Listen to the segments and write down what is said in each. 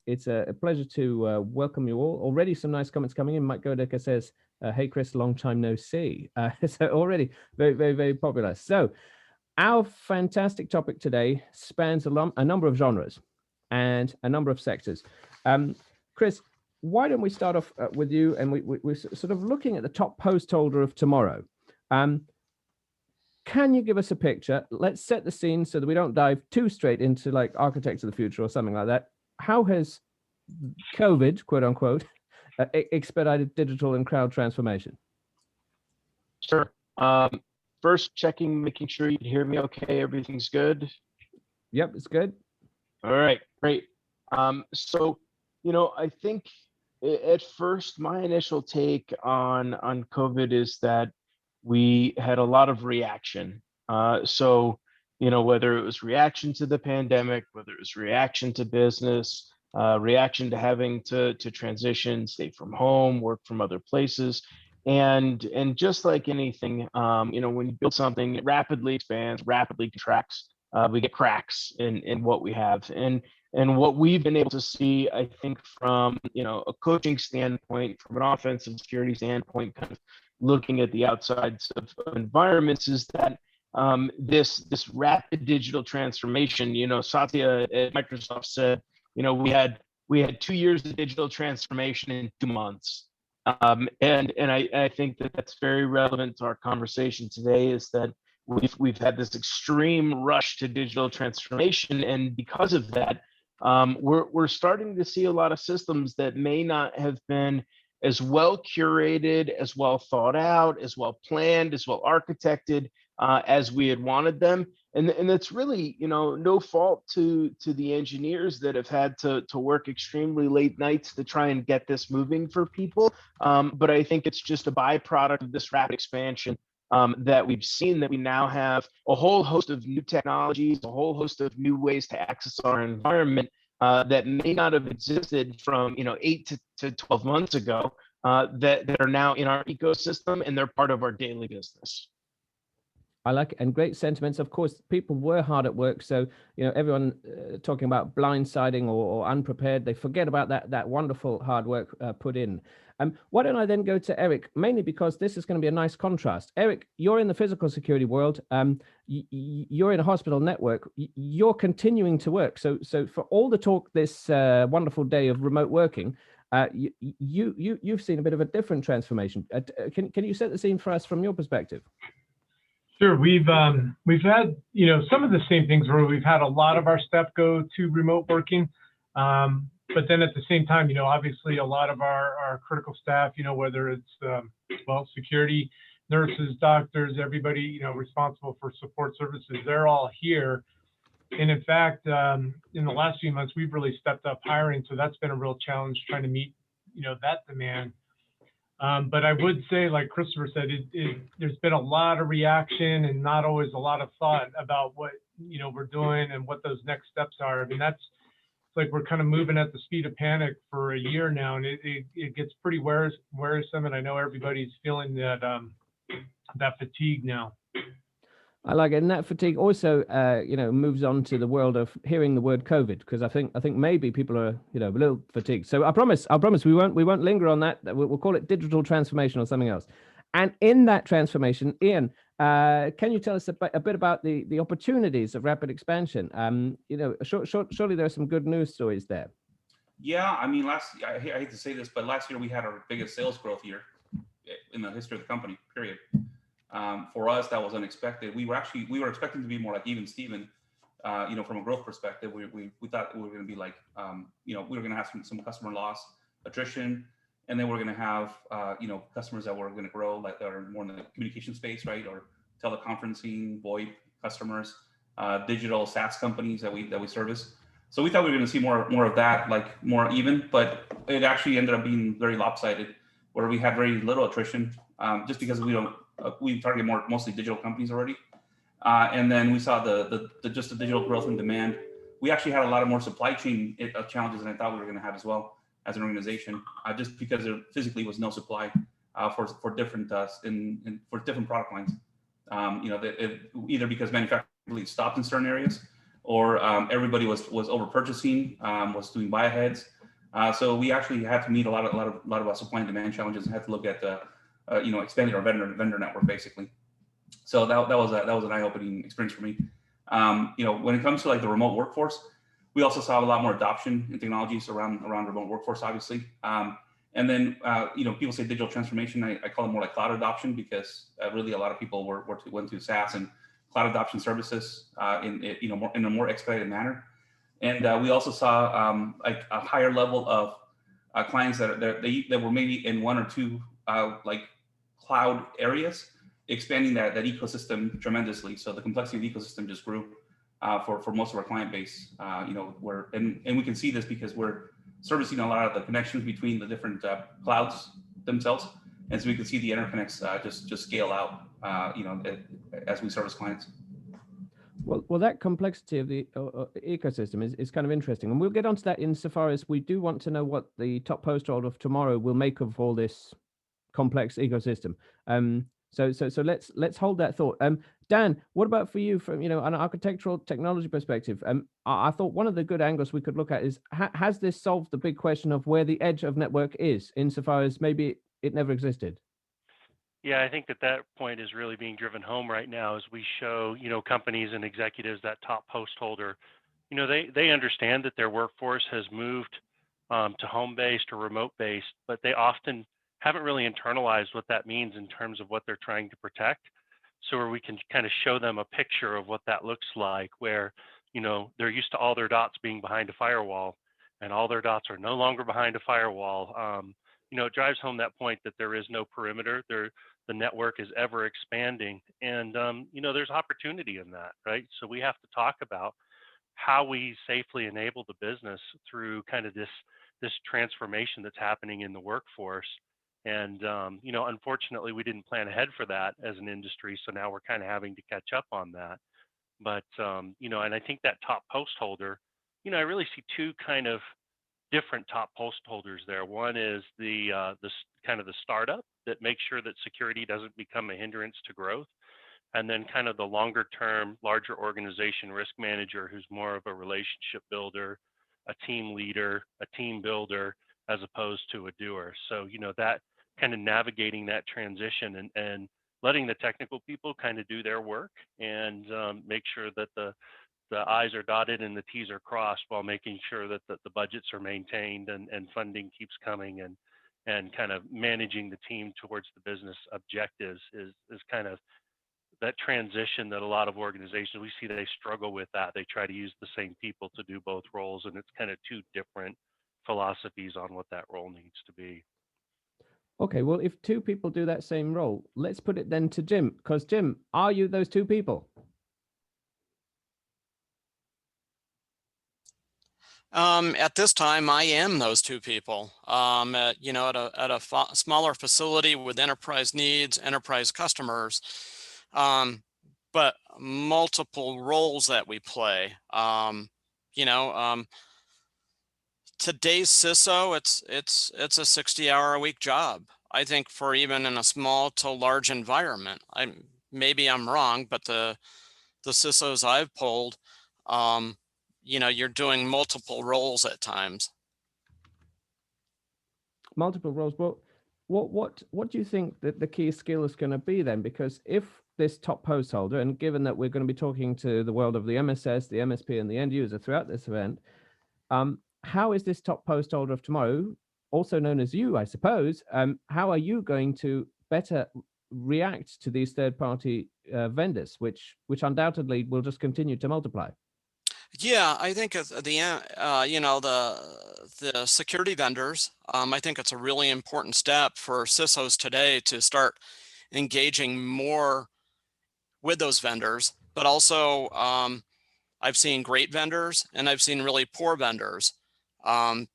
It's a pleasure to welcome you all. Already some nice comments coming in. Mike Godecker says, hey, Chris, long time no see. So already very, very, very popular. So our fantastic topic today spans a number of genres and a number of sectors. Chris, why don't we start off with you? And we're sort of looking at the top post holder of tomorrow. Can you give us a picture? Let's set the scene so that we don't dive too straight into like architects of the future or something like that. How has COVID, quote unquote, expedited digital and crowd transformation? Sure. First, making sure you can hear me okay. Everything's good. Yep, it's good. All right, great. So, I think at first, my initial take on COVID is that we had a lot of reaction. So, whether it was reaction to the pandemic, whether it was reaction to business, reaction to having to transition, stay from home, work from other places. And just like anything, when you build something, it rapidly expands, rapidly contracts. We get cracks in what we have. And what we've been able to see, I think, from a coaching standpoint, from an offensive security standpoint, kind of looking at the outsides of environments, is that this rapid digital transformation. Satya at Microsoft said, we had 2 years of digital transformation in 2 months. And I think that that's very relevant to our conversation today, is that we've had this extreme rush to digital transformation, and because of that, we're starting to see a lot of systems that may not have been as well curated, as well thought out, as well planned, as well architected as we had wanted them. And that's really, no fault to the engineers that have had to work extremely late nights to try and get this moving for people. But I think it's just a byproduct of this rapid expansion that we've seen, that we now have a whole host of new technologies, a whole host of new ways to access our environment that may not have existed from 8 to 12 months ago, that are now in our ecosystem, and they're part of our daily business. I like it, and great sentiments. Of course, people were hard at work, so everyone talking about blindsiding or unprepared, they forget about that wonderful hard work put in. Why don't I then go to Eric, mainly because this is going to be a nice contrast. Eric, you're in the physical security world. You're in a hospital network. You're continuing to work. So for all the talk this wonderful day of remote working, you've seen a bit of a different transformation. Can you set the scene for us from your perspective? Sure. We've had, some of the same things where we've had a lot of our staff go to remote working. But then at the same time, obviously a lot of our critical staff, whether it's, security, nurses, doctors, everybody, responsible for support services, they're all here. And in fact, in the last few months, we've really stepped up hiring. So that's been a real challenge, trying to meet, that demand. But I would say, like Christopher said, there's been a lot of reaction and not always a lot of thought about what, we're doing and what those next steps are. I mean, it's like we're kind of moving at the speed of panic for a year now, and it gets pretty wearisome. And I know everybody's feeling that fatigue now. I like it, and that fatigue also, moves on to the world of hearing the word COVID, because I think maybe people are, a little fatigued. So I promise we won't linger on that. We'll call it digital transformation or something else. And in that transformation, Ian, can you tell us a bit about the opportunities of rapid expansion? Surely there are some good news stories there. Yeah, I mean, I hate to say this, but last year we had our biggest sales growth year in the history of the company, period. For us, that was unexpected. We were expecting to be more like even Steven, from a growth perspective. We thought we were going to be like, we were going to have some customer loss, attrition, and then we're going to have, customers that were going to grow, like that are more in the communication space, right? Or teleconferencing, VoIP customers, digital SaaS companies that we service. So we thought we were going to see more of that, like more even, but it actually ended up being very lopsided, where we had very little attrition, just because we target mostly digital companies already. And then we saw the digital growth and demand. We actually had a lot of more supply chain challenges than I thought we were going to have as well as an organization, just because there physically was no supply for different for different product lines. Either because manufacturing really stopped in certain areas, or everybody was over purchasing, was doing buy aheads. So we actually had to meet a lot of supply and demand challenges, and had to look at the expanding our vendor network basically. So that was an eye-opening experience for me. When it comes to like the remote workforce, we also saw a lot more adoption in technologies around remote workforce, obviously. And then people say digital transformation. I call it more like cloud adoption, because really a lot of people went to SaaS and cloud adoption services in a more expedited manner. And we also saw like a higher level of clients that were maybe in one or two like cloud areas, expanding that ecosystem tremendously. So the complexity of the ecosystem just grew for most of our client base. And we can see this because we're servicing a lot of the connections between the different clouds themselves, and so we can see the interconnects just scale out, as we service clients. Well, that complexity of the ecosystem is kind of interesting, and we'll get onto that insofar as we do want to know what the top post holder of tomorrow will make of all this complex ecosystem. So let's hold that thought. Dan, what about for you from an architectural technology perspective? I thought one of the good angles we could look at is has this solved the big question of where the edge of network is, insofar as maybe it never existed? Yeah, I think that point is really being driven home right now as we show, companies and executives that top post holder, they understand that their workforce has moved to home-based or remote-based, but they often haven't really internalized what that means in terms of what they're trying to protect. So where we can kind of show them a picture of what that looks like, where, they're used to all their dots being behind a firewall, and all their dots are no longer behind a firewall. It drives home that point that there is no perimeter. The network is ever expanding, and there's opportunity in that, right? So we have to talk about how we safely enable the business through kind of this transformation that's happening in the workforce. And unfortunately, we didn't plan ahead for that as an industry, so now we're kind of having to catch up on that. But and I think that top post holder, I really see two kind of different top post holders there. One is the kind of the startup that makes sure that security doesn't become a hindrance to growth, and then kind of the longer term, larger organization risk manager who's more of a relationship builder, a team leader, a team builder, as opposed to a doer. So that kind of navigating that transition and letting the technical people kind of do their work and make sure that the I's are dotted and the T's are crossed, while making sure that the budgets are maintained and funding keeps coming, and kind of managing the team towards the business objectives is kind of that transition that a lot of organizations, we see they struggle with that. They try to use the same people to do both roles, and it's kind of two different philosophies on what that role needs to be. Okay, well, if two people do that same role, let's put it then to Jim, because Jim, are you those two people? At this time, I am those two people. At a smaller facility with enterprise needs, enterprise customers, but multiple roles that we play. Today's CISO, it's a 60-hour-a-week job. I think for even in a small to large environment. Maybe I'm wrong, but the CISOs I've polled, you're doing multiple roles at times. Multiple roles. Well, what do you think that the key skill is going to be then? Because if this top post holder, and given that we're going to be talking to the world of the MSS, the MSP, and the end user throughout this event, how is this top post holder of tomorrow, also known as you, I suppose, how are you going to better react to these third-party vendors, which undoubtedly will just continue to multiply? Yeah, I think at the end, the security vendors, I think it's a really important step for CISOs today to start engaging more with those vendors. But also, I've seen great vendors and I've seen really poor vendors.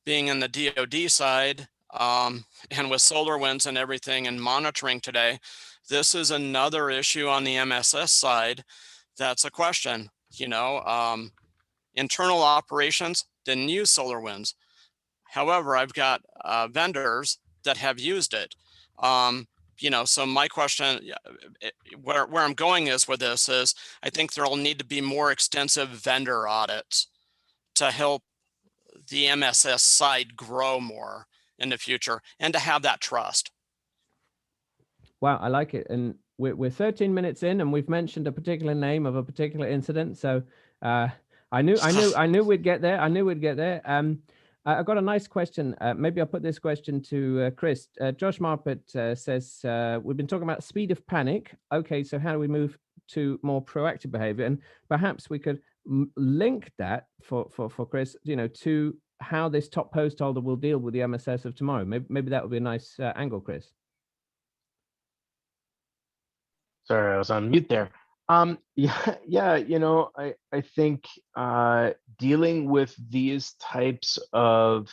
Being in the DoD side, and with SolarWinds and everything and monitoring today, this is another issue on the MSS side. That's a question, internal operations didn't use SolarWinds. However, I've got vendors that have used it. So my question, where I'm going is with this is, I think there will need to be more extensive vendor audits to help the MSS side grow more in the future and to have that trust. Wow, I like it. And we're 13 minutes in, and we've mentioned a particular name of a particular incident. So I knew we'd get there. I knew we'd get there. I got a nice question. Maybe I'll put this question to Chris. Josh Marpet says, we've been talking about speed of panic. Okay, so how do we move to more proactive behavior? And perhaps we could link that for Chris, to how this top post holder will deal with the MSS of tomorrow. Maybe that would be a nice angle, Chris. Sorry, I was on mute there. Yeah, I think dealing with these types of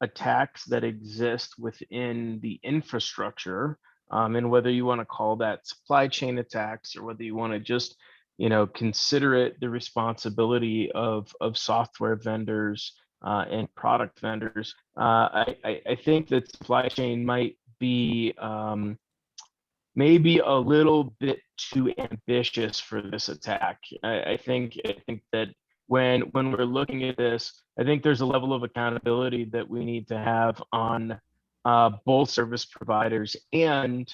attacks that exist within the infrastructure, and whether you want to call that supply chain attacks or whether you want to just, consider it the responsibility of software vendors and product vendors, I think that supply chain might be maybe a little bit too ambitious for this attack. I think that when we're looking at this, I think there's a level of accountability that we need to have on both service providers and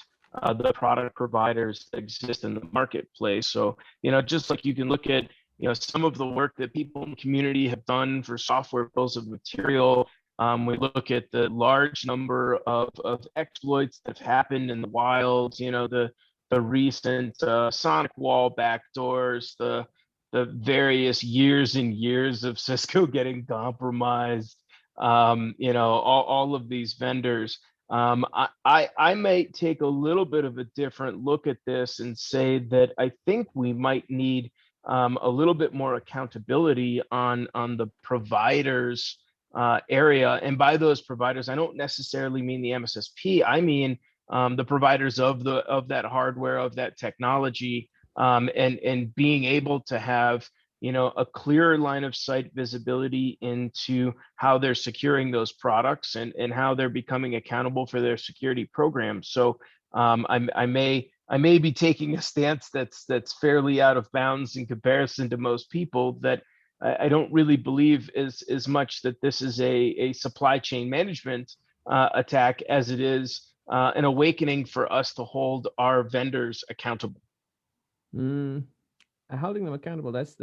the product providers that exist in the marketplace. So, just like you can look at, some of the work that people in the community have done for software bills of material. We look at the large number of exploits that have happened in the wild, the recent sonic wall backdoors, the various years and years of Cisco getting compromised, all of these vendors. I might take a little bit of a different look at this and say that I think we might need a little bit more accountability on the providers area. And by those providers, I don't necessarily mean the MSSP. I mean the providers of that hardware, of that technology, and being able to have a clearer line of sight visibility into how they're securing those products and how they're becoming accountable for their security programs. So I may be taking a stance that's fairly out of bounds in comparison to most people, that I don't really believe as much that this is a supply chain management attack as it is an awakening for us to hold our vendors accountable. Holding them accountable. That's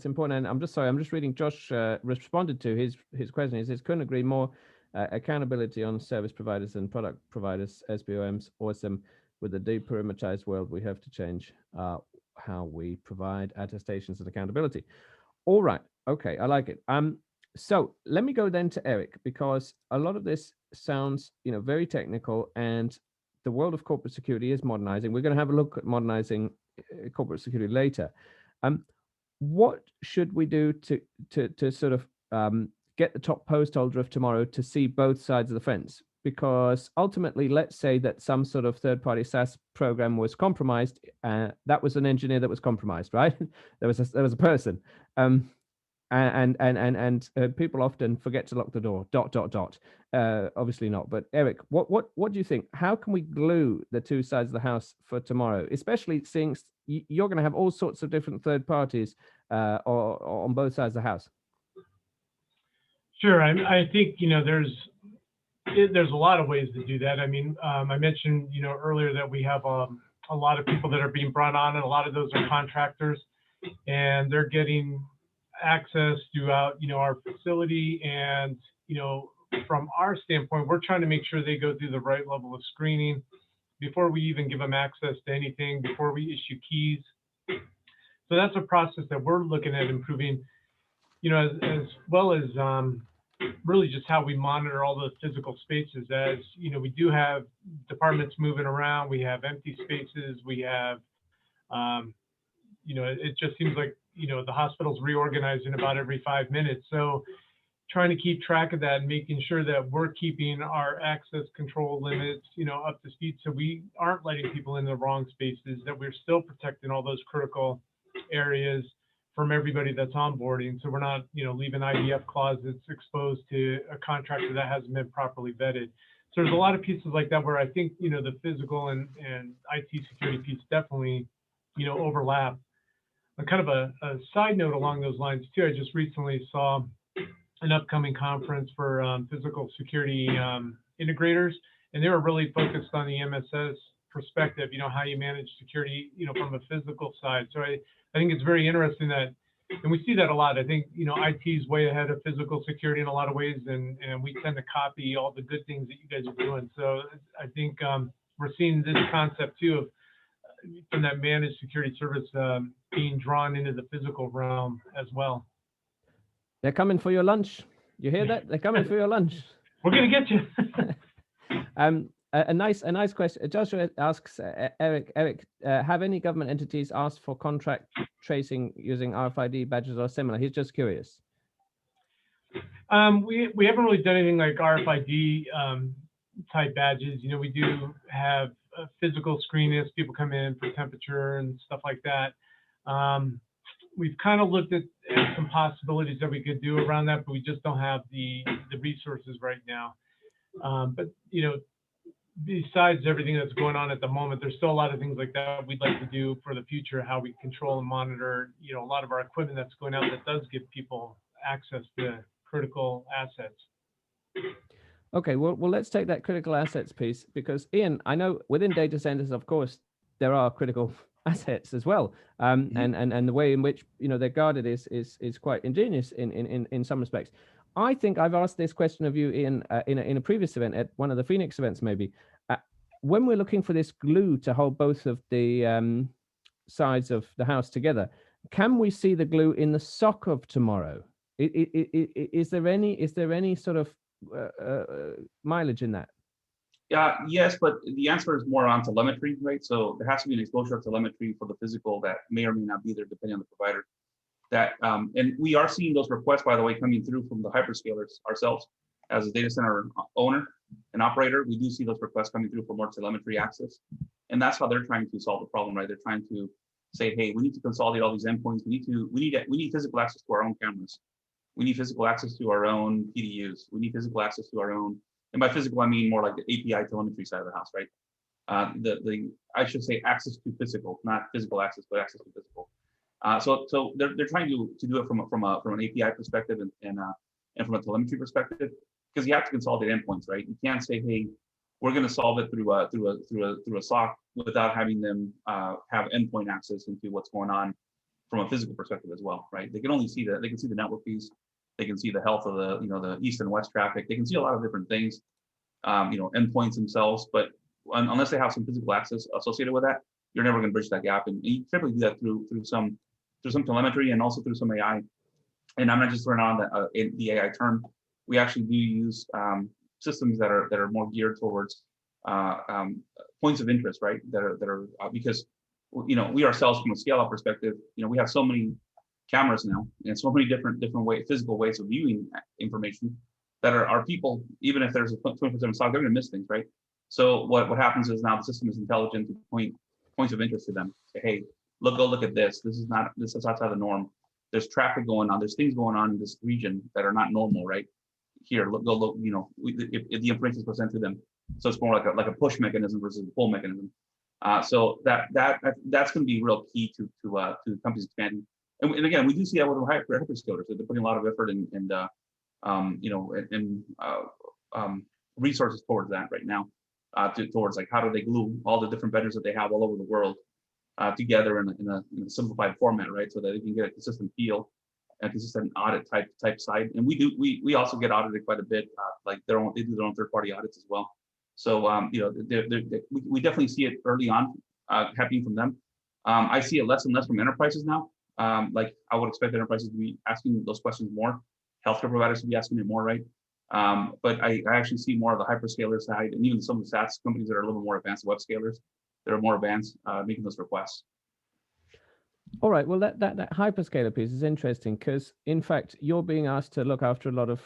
important. And I'm just reading. Josh responded to his question. He says, couldn't agree more. Accountability on service providers and product providers, SBOMs, awesome. With the deperimetrized world, we have to change how we provide attestations and accountability. All right. Okay. I like it. So let me go then to Eric, because a lot of this sounds, very technical, and the world of corporate security is modernizing. We're going to have a look at modernizing corporate security later. What should we do to sort of get the top post holder of tomorrow to see both sides of the fence? Because ultimately, let's say that some sort of third-party SaaS program was compromised. That was an engineer that was compromised, right? There was a person, and people often forget to lock the door. ... Obviously not. But Eric, what do you think? How can we glue the two sides of the house for tomorrow? Especially seeing you're going to have all sorts of different third parties or on both sides of the house. Sure, I think there's a lot of ways to do that. I mean, I mentioned, earlier that we have a lot of people that are being brought on, and a lot of those are contractors, and they're getting access throughout, our facility. And, from our standpoint, we're trying to make sure they go through the right level of screening before we even give them access to anything, before we issue keys. So that's a process that we're looking at improving, as well as really just how we monitor all the physical spaces. As we do have departments moving around, we have empty spaces, we have it just seems like the hospital's reorganizing about every 5 minutes. So trying to keep track of that and making sure that we're keeping our access control limits up to speed, so we aren't letting people in the wrong spaces, that we're still protecting all those critical areas from everybody that's onboarding, so we're not leaving IDF closets exposed to a contractor that hasn't been properly vetted. So there's a lot of pieces like that where I think, the physical and IT security piece definitely, overlap. Kind of a side note along those lines too, I just recently saw an upcoming conference for physical security integrators, and they were really focused on the MSS perspective, how you manage security, from a physical side. So I think it's very interesting that, and we see that a lot. I think, IT is way ahead of physical security in a lot of ways, and we tend to copy all the good things that you guys are doing. So I think we're seeing this concept too of from that managed security service being drawn into the physical realm as well. They're coming for your lunch. You hear that? They're coming for your lunch. We're gonna get you. A nice question. Joshua asks Eric, have any government entities asked for contract tracing using RFID badges or similar? He's just curious. We haven't really done anything like RFID type badges. We do have a physical screening as people come in for temperature and stuff like that. We've kind of looked at some possibilities that we could do around that, but we just don't have the resources right now. But besides everything that's going on at the moment, there's still a lot of things like that we'd like to do for the future, how we control and monitor, a lot of our equipment that's going out that does give people access to critical assets. Okay, well, let's take that critical assets piece, because Ian, I know within data centers, of course, there are critical assets as well, and the way in which they're guarded is quite ingenious in some respects. I think I've asked this question of you, Ian, in a previous event at one of the Phoenix events, maybe. When we're looking for this glue to hold both of the sides of the house together, can we see the glue in the SOC of tomorrow? Is there any sort of mileage in that? Yes, but the answer is more on telemetry, right? So there has to be an exposure of telemetry for the physical that may or may not be there, depending on the provider. And we are seeing those requests, by the way, coming through from the hyperscalers ourselves. As a data center owner and operator, we do see those requests coming through for more telemetry access. And that's how they're trying to solve the problem, right? They're trying to say, hey, we need to consolidate all these endpoints. We need physical access to our own cameras. We need physical access to our own PDUs. We need physical access to our own, and by physical, I mean more like the API telemetry side of the house, right? I should say access to physical, not physical access, but access to physical. So they're trying to do it from an API perspective and from a telemetry perspective, because you have to consolidate endpoints, right? You can't say, hey, we're going to solve it through a SOC without having them have endpoint access into what's going on from a physical perspective as well, right? They can only see they can see the network piece, they can see the health of the east and west traffic, they can see a lot of different things, endpoints themselves, but unless they have some physical access associated with that, you're never going to bridge that gap. And you typically do that through some telemetry and also through some AI. And I'm not just throwing on the AI term. We actually do use systems that are more geared towards points of interest, right? That are because we ourselves, from a scale-up perspective, we have so many cameras now and so many different physical ways of viewing information that our people, even if there's a 24/7 SOC, they're going to miss things, right? So what happens is now the system is intelligent to point points of interest to them. Say, hey, go look at this. This is outside the norm. There's traffic going on. There's things going on in this region that are not normal, right? Here, go look. If the information is presented to them, so it's more like a push mechanism versus a pull mechanism. So that's going to be real key to companies expanding. And again, we do see that with the hyperscalers. They're putting a lot of effort and resources towards that right now. Towards like how do they glue all the different vendors that they have all over the world together in a simplified format, right? So that they can get a consistent feel, a consistent audit type side. And we also get audited quite a bit. Like they do their own third-party audits as well. So we definitely see it early on happening from them. I see it less and less from enterprises now. Like I would expect enterprises to be asking those questions more. Healthcare providers to be asking it more, right? But I actually see more of the hyperscaler side, and even some of the SaaS companies that are a little more advanced, web scalers that are more advanced, making those requests. All right. Well, that hyperscaler piece is interesting because, in fact, you're being asked to look after a lot of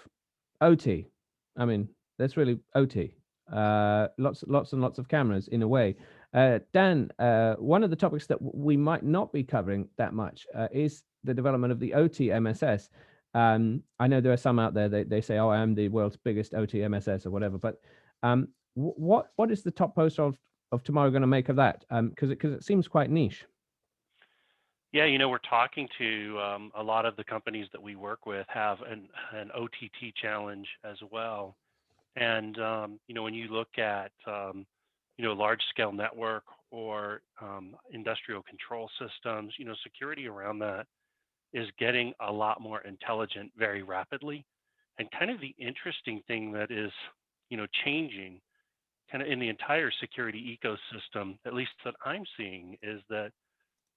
OT. I mean, that's really OT. Lots and lots of cameras in a way. Dan, one of the topics that we might not be covering that much is the development of the OT MSS. I know there are some out there, they say, oh, I am the world's biggest OT MSS or whatever, but what is the top post of tomorrow going to make of that? Because it seems quite niche. Yeah, you know, we're talking to a lot of the companies that we work with have an OTT challenge as well. And, you know, when you look at, you know, large scale network or industrial control systems, you know, security around that is getting a lot more intelligent very rapidly. And kind of the interesting thing that is, you know, changing kind of in the entire security ecosystem, at least that I'm seeing, is that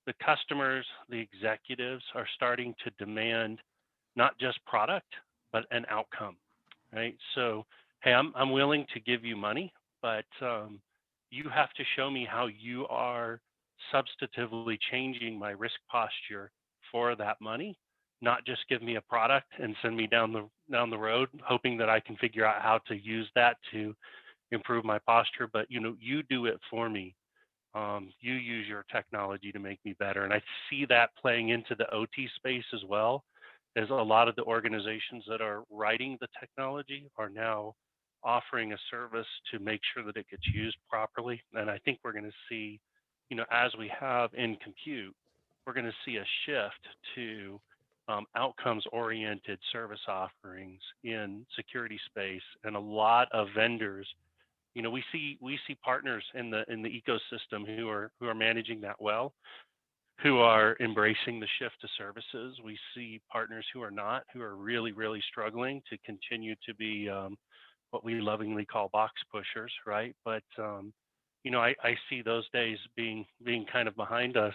the customers, the executives are starting to demand not just product, but an outcome, right? So, hey, I'm willing to give you money, but you have to show me how you are substantively changing my risk posture for that money, not just give me a product and send me down the road, hoping that I can figure out how to use that to improve my posture. But you know, you do it for me. You use your technology to make me better. And I see that playing into the OT space as well, as a lot of the organizations that are writing the technology are now offering a service to make sure that it gets used properly. And I think we're going to see, you know, as we have in compute, we're going to see a shift to outcomes-oriented service offerings in security space, and a lot of vendors. You know, we see partners in the ecosystem who are managing that well, who are embracing the shift to services. We see partners who are not, who are really struggling to continue to be what we lovingly call box pushers, right? But you know, I see those days being kind of behind us,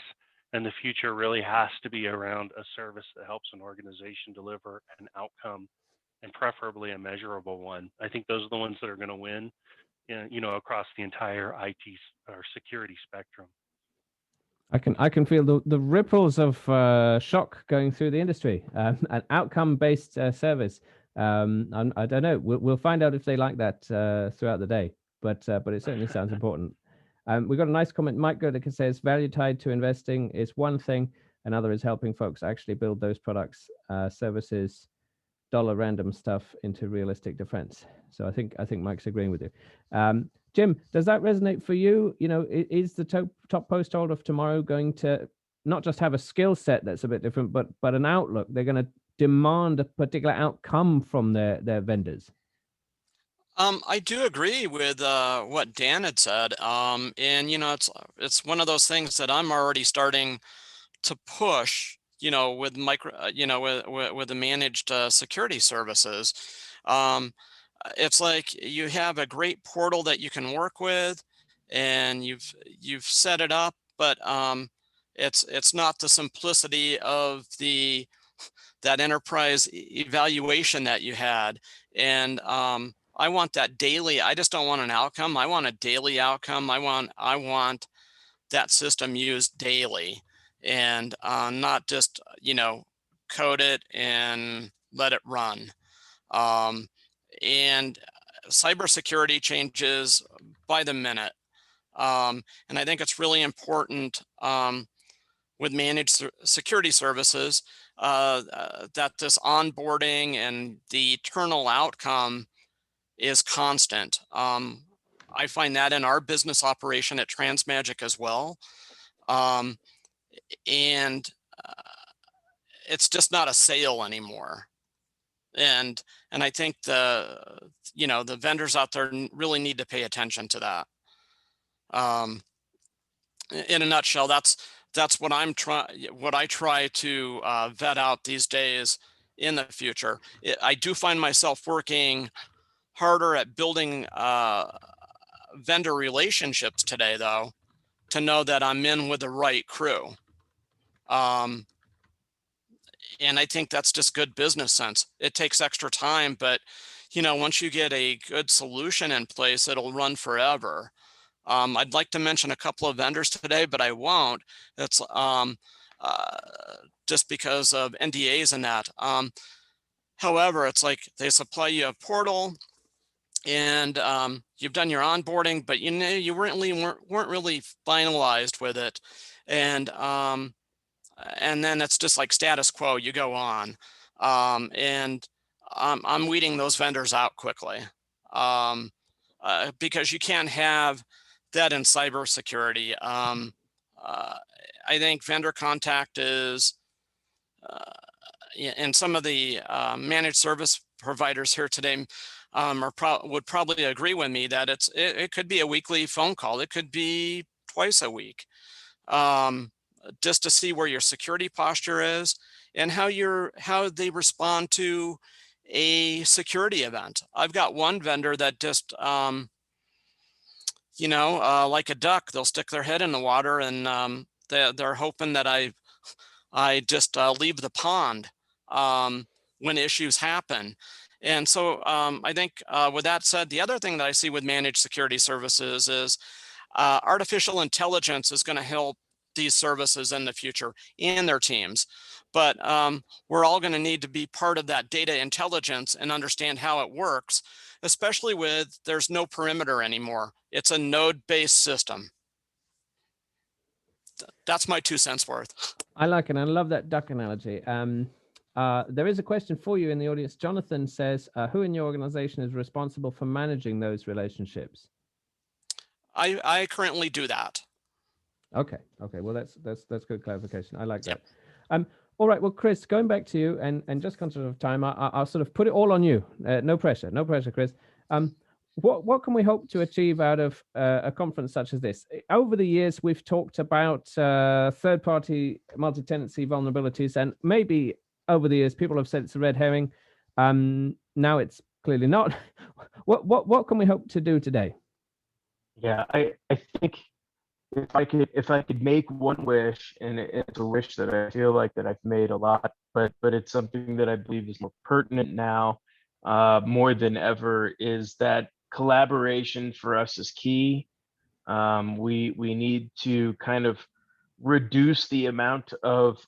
and the future really has to be around a service that helps an organization deliver an outcome, and preferably a measurable one. I think those are the ones that are going to win, you know, across the entire IT or security spectrum. I can feel the ripples of shock going through the industry. An outcome-based service. I don't know. We'll find out if they like that throughout the day. But it certainly sounds important. We got a nice comment. Mike Goodicke says, value tied to investing is one thing, another is helping folks actually build those products, services, dollar random stuff into realistic defense. So I think Mike's agreeing with you. Jim, does that resonate for you? You know, is the top post holder of tomorrow going to not just have a skill set that's a bit different, but an outlook? They're going to demand a particular outcome from their vendors. I do agree with what Dan had said, and you know, it's one of those things that I'm already starting to push. You know, with with the managed security services, it's like you have a great portal that you can work with, and you've set it up, but it's not the simplicity of that enterprise evaluation that you had, and I want that daily. I just don't want an outcome. I want a daily outcome. I want that system used daily, and not just, you know, code it and let it run. And cybersecurity changes by the minute. And I think it's really important with managed security services that this onboarding and the eternal outcome is constant. I find that in our business operation at TransMagic as well. And it's just not a sale anymore. And I think the vendors out there really need to pay attention to that. In a nutshell, that's what I try to vet out these days in the future. I do find myself working harder at building vendor relationships today, though, to know that I'm in with the right crew. And I think that's just good business sense. It takes extra time, but you know, once you get a good solution in place, it'll run forever. I'd like to mention a couple of vendors today, but I won't. That's just because of NDAs and that. However, it's like they supply you a portal, and you've done your onboarding, but you know, you weren't really finalized with it, and then it's just like status quo. You go on. And I'm weeding those vendors out quickly, because you can't have that in cybersecurity. I think vendor contact is, and some of the managed service providers here today would probably agree with me that it could be a weekly phone call. It could be twice a week, just to see where your security posture is and how they respond to a security event. I've got one vendor that just, like a duck, they'll stick their head in the water, and they're hoping that I just leave the pond when issues happen. And so I think with that said, the other thing that I see with managed security services is artificial intelligence is going to help these services in the future and their teams. But we're all going to need to be part of that data intelligence and understand how it works, especially with there's no perimeter anymore. It's a node-based system. That's my 2 cents worth. I like it. I love that duck analogy. There is a question for you in the audience. Jonathan says, who in your organization is responsible for managing those relationships? I currently do that. Okay. Well, that's good clarification. I like that. All right. Well, Chris, going back to you, and just conscious of time, I'll sort of put it all on you. No pressure, Chris. What can we hope to achieve out of a conference such as this? Over the years, we've talked about third-party multi-tenancy vulnerabilities, and maybe over the years, people have said it's a red herring. Now it's clearly not. What can we hope to do today? Yeah, I think if I could make one wish, and it's a wish that I feel like that I've made a lot, but it's something that I believe is more pertinent now, more than ever, is that collaboration for us is key. We need to kind of reduce the amount of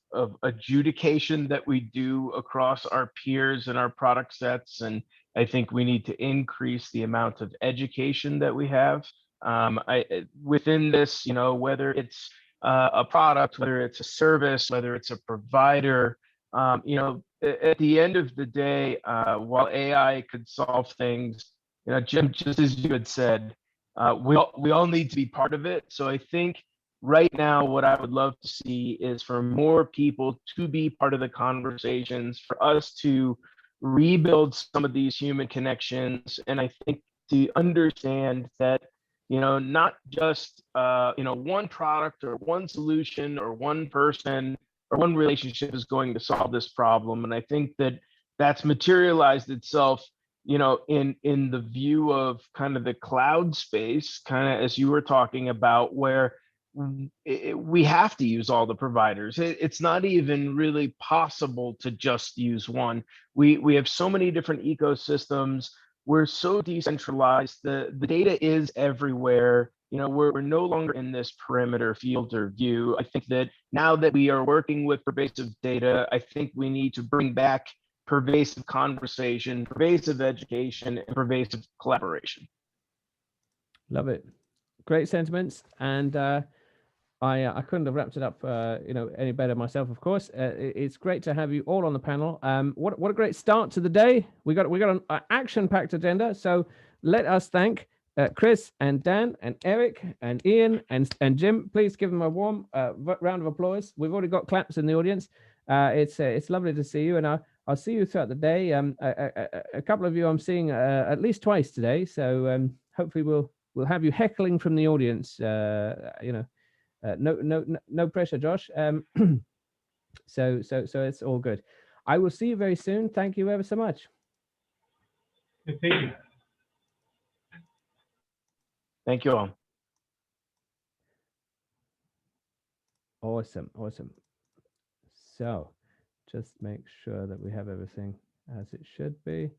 adjudication that we do across our peers and our product sets, and I think we need to increase the amount of education that we have. Within this, whether it's a product, whether it's a service, whether it's a provider, at the end of the day, while AI could solve things, Jim, just as you had said, we all need to be part of it. So I think right now, what I would love to see is for more people to be part of the conversations, for us to rebuild some of these human connections, and I think to understand that not just one product or one solution or one person or one relationship is going to solve this problem. And I think that that's materialized itself in the view of kind of the cloud space, kind of as you were talking about, where we have to use all the providers. It's not even really possible to just use one. We have so many different ecosystems. We're so decentralized. The data is everywhere. We're no longer in this perimeter field or view. I think that now that we are working with pervasive data, I think we need to bring back pervasive conversation, pervasive education, and pervasive collaboration. Love it. Great sentiments. And I couldn't have wrapped it up, any better myself, of course. It's great to have you all on the panel. What a great start to the day. We got an action-packed agenda. So let us thank Chris and Dan and Eric and Ian and Jim. Please give them a warm round of applause. We've already got claps in the audience. It's lovely to see you, and I'll see you throughout the day. A couple of you I'm seeing at least twice today. So hopefully we'll have you heckling from the audience. No pressure, Josh. So it's all good. I will see you very soon. Thank you ever so much. Thank you. Thank you all. Awesome. So just make sure that we have everything as it should be.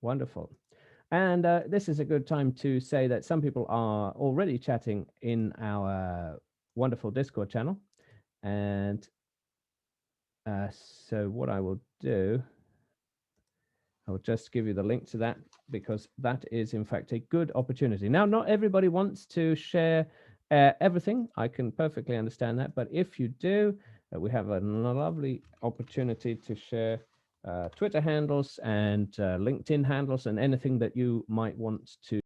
Wonderful. And this is a good time to say that some people are already chatting in our wonderful Discord channel. And so what I will do, I'll just give you the link to that, because that is, in fact, a good opportunity. Now, not everybody wants to share everything. I can perfectly understand that. But if you do, we have a lovely opportunity to share Twitter handles and LinkedIn handles and anything that you might want to